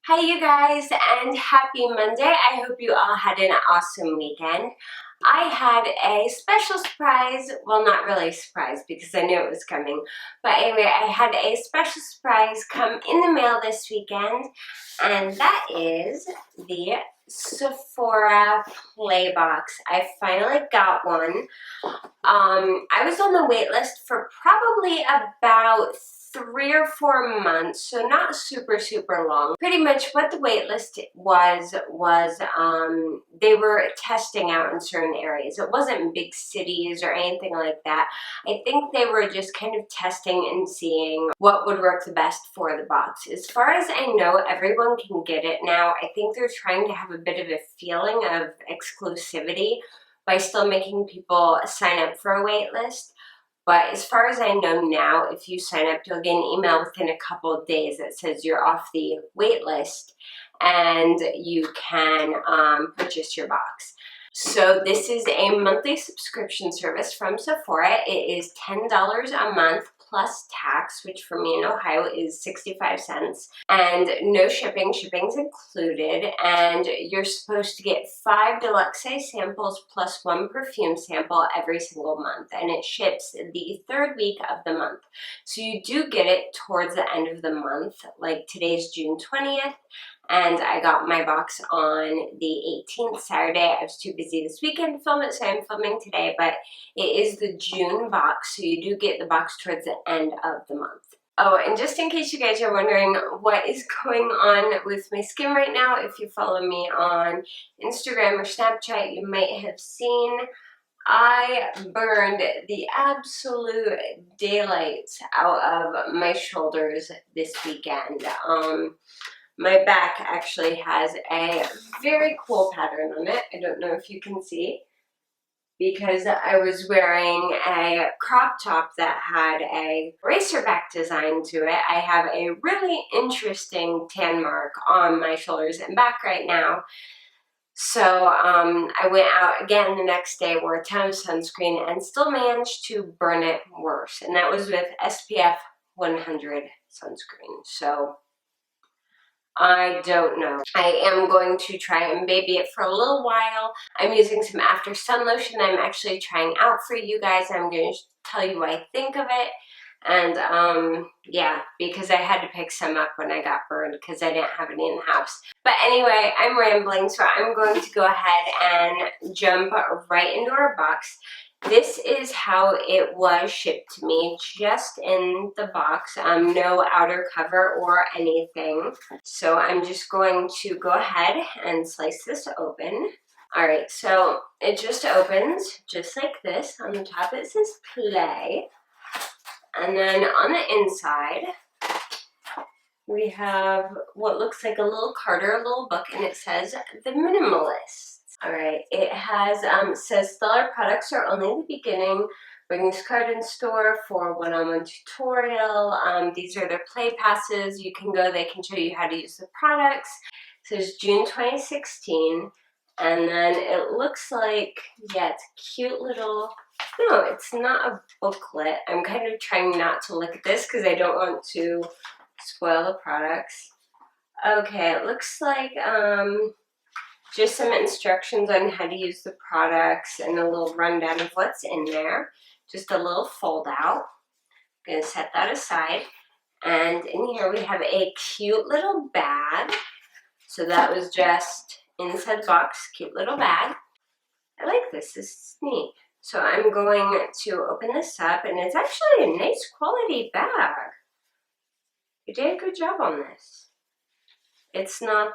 Hi you guys, and happy Monday. I hope you all had an awesome weekend. I had a special surprise, well, not really a surprise because I knew it was coming, but anyway, I had a special surprise come in the mail this weekend, and that is the Sephora Play Box. I finally got one. I was on the wait list for probably about 3 or 4 months, so not super long. Pretty much what the wait list was they were testing out in certain areas. It wasn't big cities or anything like that. I think they were just kind of testing and seeing what would work the best for the box. As far as I know, everyone can get it now. I think they're trying to have a bit of a feeling of exclusivity by still making people sign up for a wait list. But as far as I know now, if you sign up, you'll get an email within a couple of days that says you're off the wait list and you can purchase your box. So this is a monthly subscription service from Sephora. It is $10 a month plus tax, which for me in Ohio is 65 cents, and no shipping. Shipping's included, and you're supposed to get 5 deluxe size samples plus 1 perfume sample every single month, and it ships the 3rd week of the month. So you do get it towards the end of the month, like today's June 20th, and I got my box on the 18th, Saturday. I was too busy this weekend to film it, so I'm filming today, but it is the June box, so you do get the box towards the end of the month. Oh, and just in case you guys are wondering what is going on with my skin right now, if you follow me on Instagram or Snapchat, you might have seen I burned the absolute daylights out of my shoulders this weekend. My back actually has a very cool pattern on it. I don't know if you can see, because I was wearing a crop top that had a racerback design to it. I have a really interesting tan mark on my shoulders and back right now. So I went out again the next day, wore a ton of sunscreen, and still managed to burn it worse. And that was with SPF 100 sunscreen. So I don't know. I am going to try and baby it for a little while. I'm using some after sun lotion I'm actually trying out for you guys. I'm going to tell you what I think of it. And yeah, because I had to pick some up when I got burned because I didn't have any in the house. But anyway, I'm rambling, so I'm going to go ahead and jump right into our box. This is how it was shipped to me, just in the box, no outer cover or anything. So I'm just going to go ahead and slice this open. All right, so it just opens just like this. On the top it says play. And then on the inside, we have what looks like a little card or a little book, and it says The Minimalist. All right, it has says stellar products are only the beginning. Bring this card in store for one-on-one tutorial. These are their play passes. You can go, they can show you how to use the products. It says June 2016, and then it looks like, yeah, it's a cute little, no, it's not a booklet. I'm kind of trying not to look at this because I don't want to spoil the products. Okay, it looks like just some instructions on how to use the products and a little rundown of what's in there. Just a little fold out. I'm gonna set that aside. And in here we have a cute little bag. So that was just inside the box, cute little bag. I like this, this is neat. So I'm going to open this up, and it's actually a nice quality bag. You did a good job on this. It's not,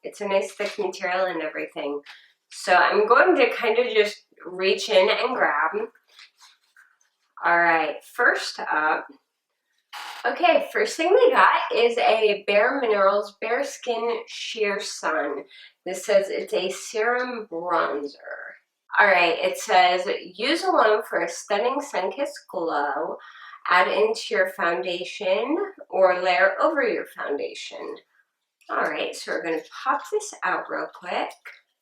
it's a nice thick material and everything. So I'm going to kind of just reach in and grab. All right, first up, okay, first thing we got is a Bare Minerals Bare Skin Sheer Sun. This says it's a serum bronzer. All right, it says use alone for a stunning sun-kissed glow. Add into your foundation or layer over your foundation. All right, so we're going to pop this out real quick.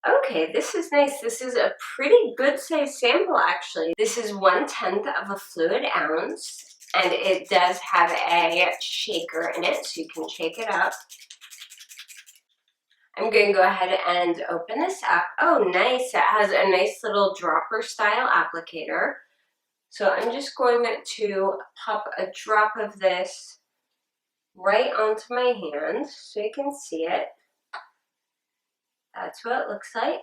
Okay, this is nice. This is a pretty good size sample, actually. This is 1/10 of a fluid ounce, and it does have a shaker in it, so you can shake it up. I'm going to go ahead and open this up. Oh, nice. It has a nice little dropper style applicator. So I'm just going to pop a drop of this right onto my hand so you can see it. That's what it looks like.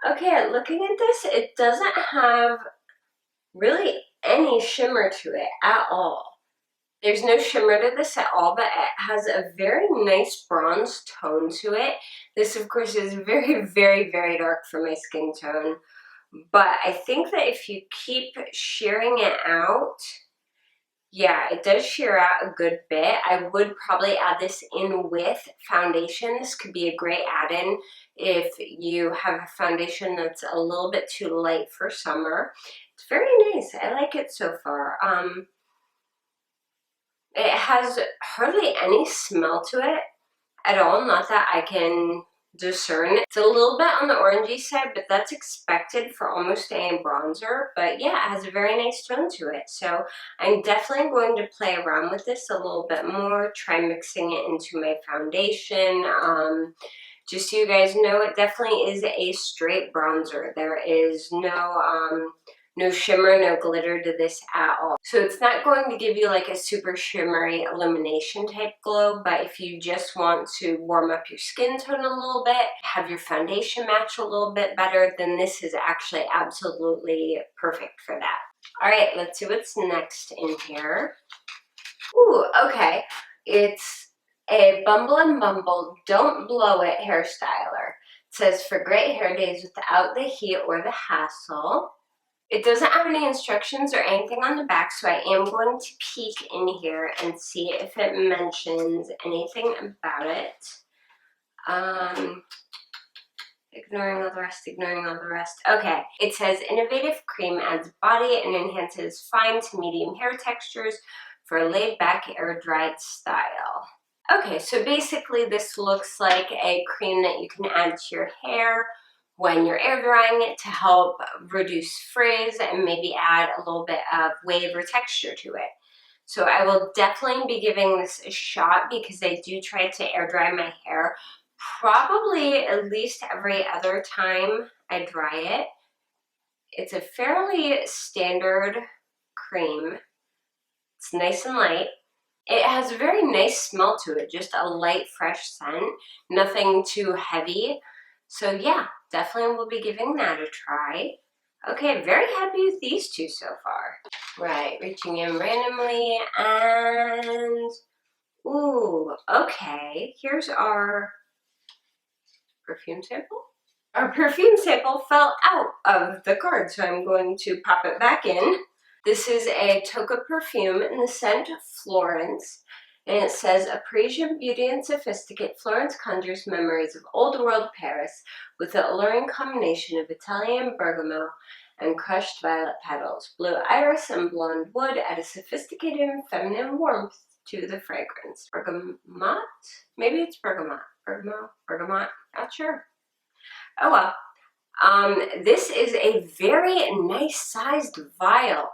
Okay, looking at this, it doesn't have really any shimmer to it at all. There's no shimmer to this at all, but it has a very nice bronze tone to it. This, of course, is very, very, very dark for my skin tone. But I think that if you keep shearing it out, yeah, it does shear out a good bit. I would probably add this in with foundation. This could be a great add-in if you have a foundation that's a little bit too light for summer. It's very nice. I like it so far. It has hardly any smell to it at all, not that I can discern. It's a little bit on the orangey side, but that's expected for almost any bronzer. But yeah, it has a very nice tone to it. So I'm definitely going to play around with this a little bit more, try mixing it into my foundation. Just so you guys know, it definitely is a straight bronzer. There is no shimmer, no glitter to this at all. So it's not going to give you like a super shimmery illumination type glow, but if you just want to warm up your skin tone a little bit, have your foundation match a little bit better, then this is actually absolutely perfect for that. All right, let's see what's next in here. Ooh, okay. It's a Bumble and Bumble Don't Blow It hairstyler. It says for great hair days without the heat or the hassle. It doesn't have any instructions or anything on the back, so I am going to peek in here and see if it mentions anything about it. Ignoring all the rest. Okay, it says innovative cream adds body and enhances fine to medium hair textures for a laid-back, air-dried style. Okay, so basically this looks like a cream that you can add to your hair when you're air drying it to help reduce frizz and maybe add a little bit of wave or texture to it. So I will definitely be giving this a shot because I do try to air dry my hair probably at least every other time I dry it. It's a fairly standard cream. It's nice and light. It has a very nice smell to it, just a light, fresh scent, nothing too heavy. So yeah, definitely will be giving that a try. Okay, very happy with these two so far. Right, reaching in randomly and, ooh, okay, here's our perfume sample. Our perfume sample fell out of the card, so I'm going to pop it back in. This is a Toca perfume in the scent Florence, and it says, a Parisian beauty and sophisticate, Florence conjures memories of old world Paris with the alluring combination of Italian bergamot and crushed violet petals. Blue iris and blonde wood add a sophisticated and feminine warmth to the fragrance. Bergamot? Maybe it's bergamot. Bergamot? Not sure. Oh well. This is a very nice sized vial.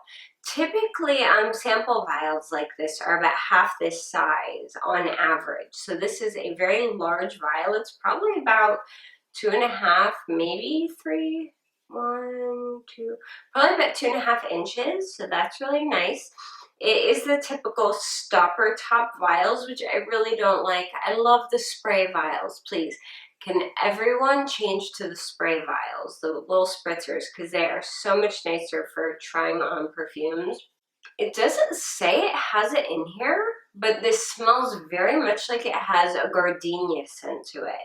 Typically, sample vials like this are about half this size on average. So this is a very large vial. It's probably about 2.5, maybe 3, 1, 2, probably about 2.5 inches. So that's really nice. It is the typical stopper top vials, which I really don't like. I love the spray vials, please. Can everyone change to the spray vials, the little spritzers, because they are so much nicer for trying on perfumes. It doesn't say it has it in here, but this smells very much like it has a gardenia scent to it.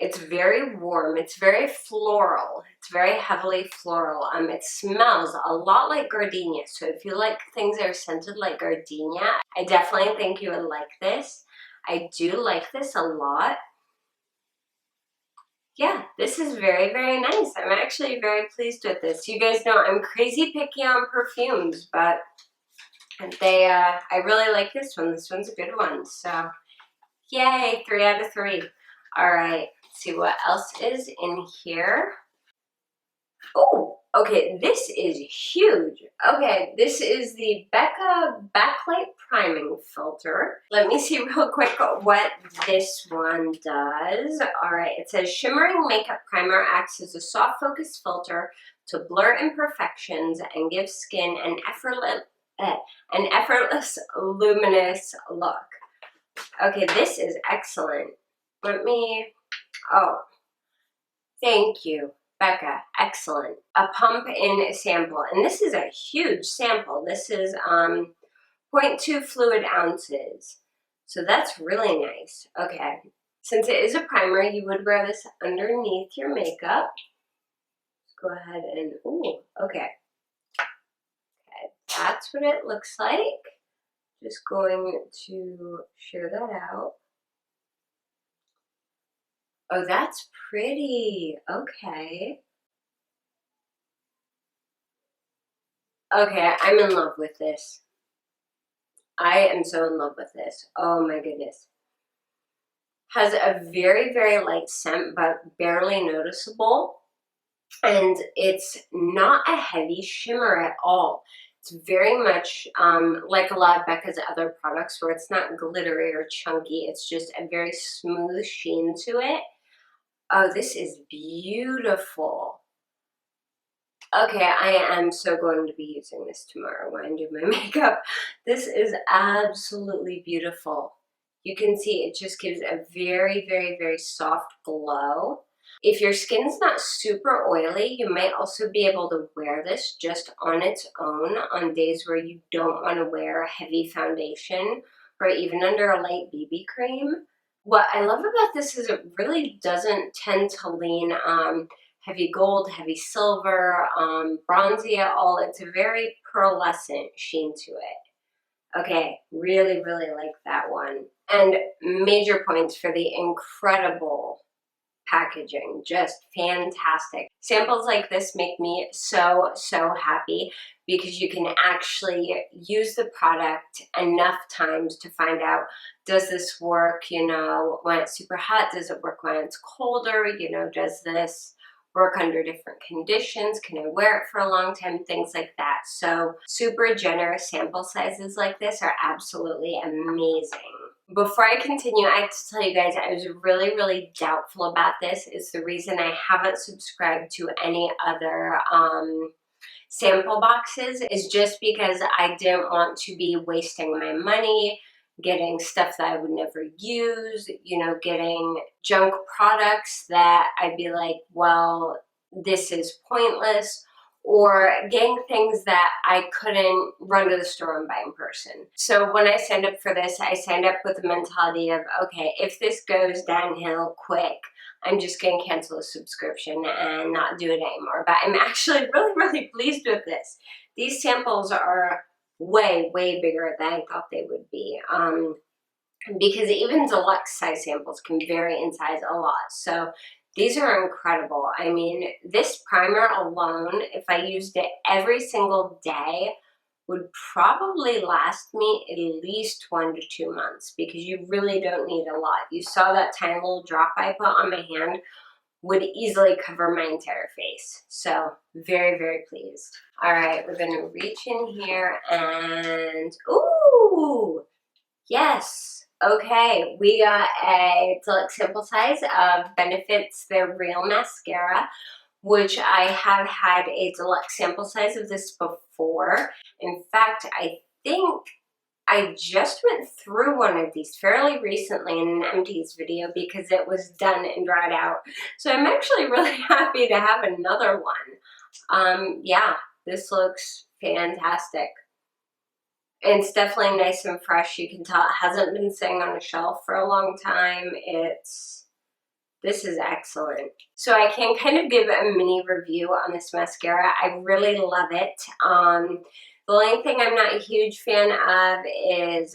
It's very warm, it's very floral, it's very heavily floral. It smells a lot like gardenia, so if you like things that are scented like gardenia, I definitely think you would like this. I do like this a lot. Yeah, this is very, very nice. I'm actually very pleased with this. You guys know I'm crazy picky on perfumes, but I really like this one. This one's a good one. So, yay, 3 out of 3. All right, let's see what else is in here. Oh, Okay, this is huge. Okay, this is the Becca Backlight Priming Filter. Let me see real quick what this one does. All right, it says shimmering makeup primer acts as a soft focus filter to blur imperfections and give skin an effortless luminous look. Okay, this is excellent. Oh, thank you, Becca. Excellent. A pump in sample. And this is a huge sample. This is 0.2 fluid ounces. So that's really nice. Okay. Since it is a primer, you would wear this underneath your makeup. Go ahead and, ooh, okay. Okay, that's what it looks like. Just going to share that out. Oh, that's pretty. Okay. Okay, I'm in love with this. I am so in love with this. Oh my goodness. Has a very, very light scent, but barely noticeable. And it's not a heavy shimmer at all. It's very much like a lot of Becca's other products where it's not glittery or chunky. It's just a very smooth sheen to it. Oh, this is beautiful. Okay, I am so going to be using this tomorrow when I do my makeup. This is absolutely beautiful. You can see it just gives a very, very, very soft glow. If your skin's not super oily, you might also be able to wear this just on its own on days where you don't want to wear a heavy foundation or even under a light BB cream. What I love about this is it really doesn't tend to lean heavy gold, heavy silver, bronzy at all. It's a very pearlescent sheen to it. Okay, really, really like that one. And major points for the incredible packaging, just fantastic. Samples like this make me so, so happy because you can actually use the product enough times to find out, does this work, you know, when it's super hot? Does it work when it's colder? You know, does this work under different conditions? Can I wear it for a long time? Things like that. So super generous sample sizes like this are absolutely amazing. Before I continue, I have to tell you guys, I was really, really doubtful about this. It's the reason I haven't subscribed to any other sample boxes is just because I didn't want to be wasting my money getting stuff that I would never use, you know, getting junk products that I'd be like, well, this is pointless, or getting things that I couldn't run to the store and buy in person. So when I signed up for this, I signed up with the mentality of, okay, if this goes downhill quick, I'm just going to cancel the subscription and not do it anymore. But I'm actually really, really pleased with this. These samples are way, way bigger than I thought they would be. Because even deluxe size samples can vary in size a lot. So these are incredible. I mean, this primer alone, if I used it every single day, would probably last me at least 1 to 2 months because you really don't need a lot. You saw that tiny little drop I put on my hand would easily cover my entire face. So very, very pleased. All right, we're gonna reach in here and, ooh, yes. Okay, we got a deluxe sample size of Benefit's Their Real Mascara, which I have had a deluxe sample size of this before. In fact, I think I just went through one of these fairly recently in an empties video because it was done and dried out. So I'm actually really happy to have another one. Yeah, this looks fantastic. It's definitely nice and fresh. You can tell it hasn't been sitting on a shelf for a long time. This is excellent. So I can kind of give a mini review on this mascara. I really love it. The only thing I'm not a huge fan of is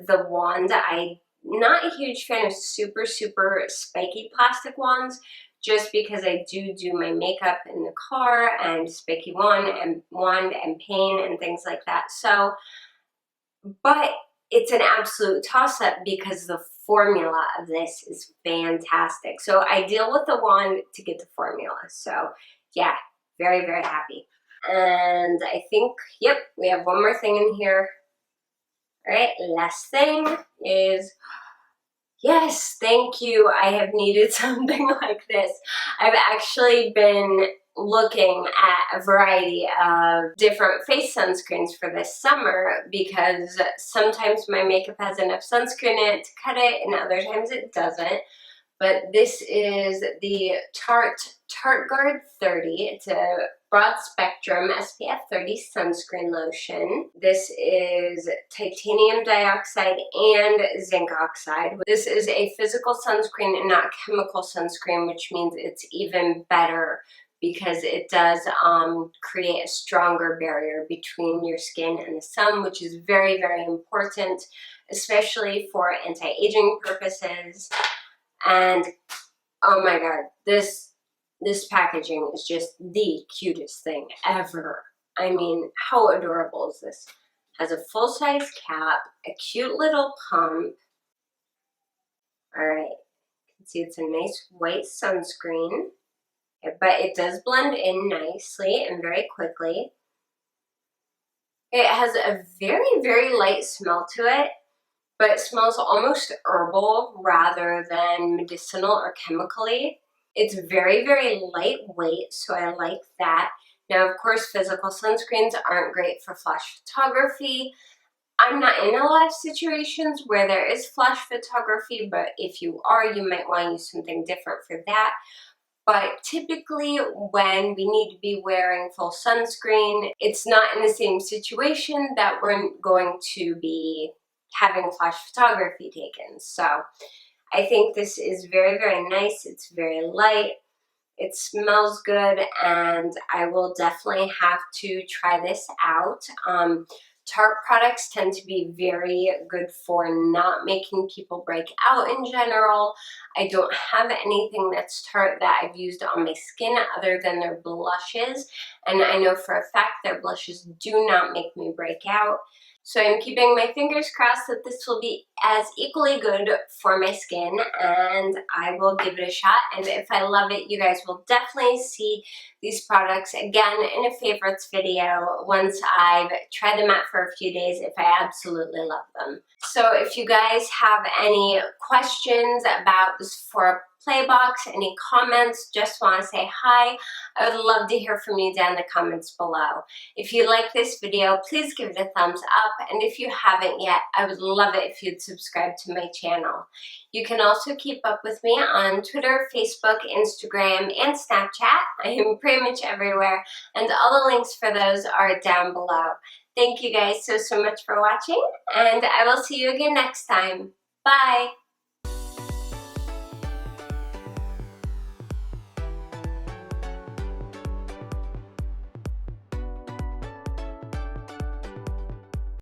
the wand. I'm not a huge fan of super, super spiky plastic wands just because I do my makeup in the car and spiky wand and pain and things like that. So, but it's an absolute toss-up because the formula of this is fantastic. So I deal with the wand to get the formula. So yeah, very, very happy. And I think, yep, we have one more thing in here. All right, last thing is, yes, thank you. I have needed something like this. I've actually been looking at a variety of different face sunscreens for this summer because sometimes my makeup has enough sunscreen in it to cut it and other times it doesn't. But this is the Tarte Guard 30. It's a broad spectrum SPF 30 sunscreen lotion. This is titanium dioxide and zinc oxide. This is a physical sunscreen and not chemical sunscreen, which means it's even better because it does create a stronger barrier between your skin and the sun, which is very, very important, especially for anti-aging purposes. And oh my god, this packaging is just the cutest thing ever. I mean, how adorable is this? Has a full-size cap, a cute little pump. Alright, you can see it's a nice white sunscreen, but it does blend in nicely and very quickly. It has a very, very light smell to it, but it smells almost herbal rather than medicinal or chemically. It's very, very lightweight, so I like that. Now, of course, physical sunscreens aren't great for flash photography. I'm not in a lot of situations where there is flash photography, but if you are, you might want to use something different for that. But typically when we need to be wearing full sunscreen, it's not in the same situation that we're going to be having flash photography taken. So I think this is very, very nice. It's very light. It smells good, and I will definitely have to try this out. Tarte products tend to be very good for not making people break out in general. I don't have anything that's Tarte that I've used on my skin other than their blushes, and I know for a fact their blushes do not make me break out. So I'm keeping my fingers crossed that this will be as equally good for my skin, and I will give it a shot. And if I love it, you guys will definitely see these products again in a favorites video once I've tried them out for a few days if I absolutely love them. So if you guys have any questions about the Sephora Playbox, any comments, just want to say hi, I would love to hear from you down in the comments below. If you like this video, please give it a thumbs up, and if you haven't yet, I would love it if you'd subscribe to my channel. You can also keep up with me on Twitter, Facebook, Instagram, and Snapchat. I am pretty much everywhere, and all the links for those are down below. Thank you guys so much for watching, and I will see you again next time. Bye!